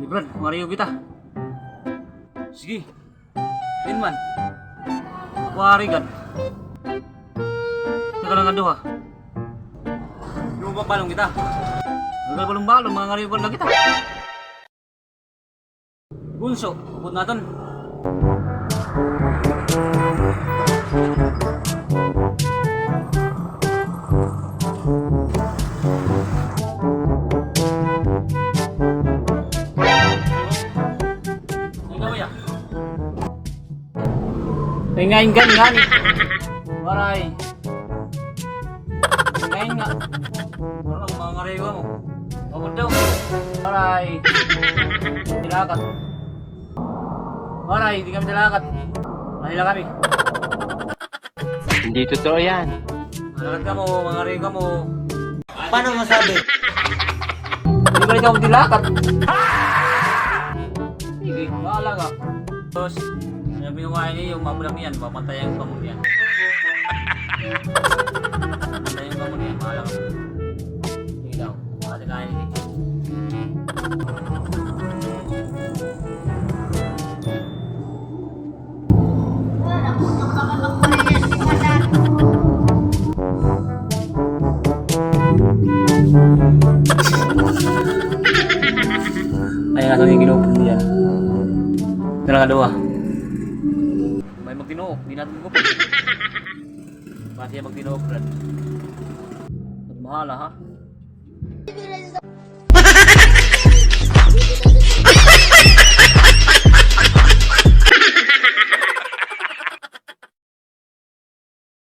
Brad, mariyo kita. Sige. Din man. Wari gad. Teka lang nga ha. Yung ba balong kita? Lugal balong-balong, mga ngariyo lang kita. Bunso, upod natin. Ngayon ganyan. Waray. Ngayon nga. Walang mga ngariwa mo. Pagod daw. Waray. Dilakat. Waray, hindi kami dilakat. Mahila kami. Hindi totoo yan. Malakat ka mo, mga ngariwa mo. Paano masabi? Hindi ka rin ako dilakat. Sige, bahala ka. Tapos, sabi nyo nga ini, yung mamulam yan, papantayan yung pamon yan. Papantayan yung pamon yan, mahala ka. Sige daw, makati kain ini. Ay nga yung ginupon mo yan. Ito lang nga may magtinuok, di natin gupon. Bakit siya magtinuok, Brad? Magmahala ha?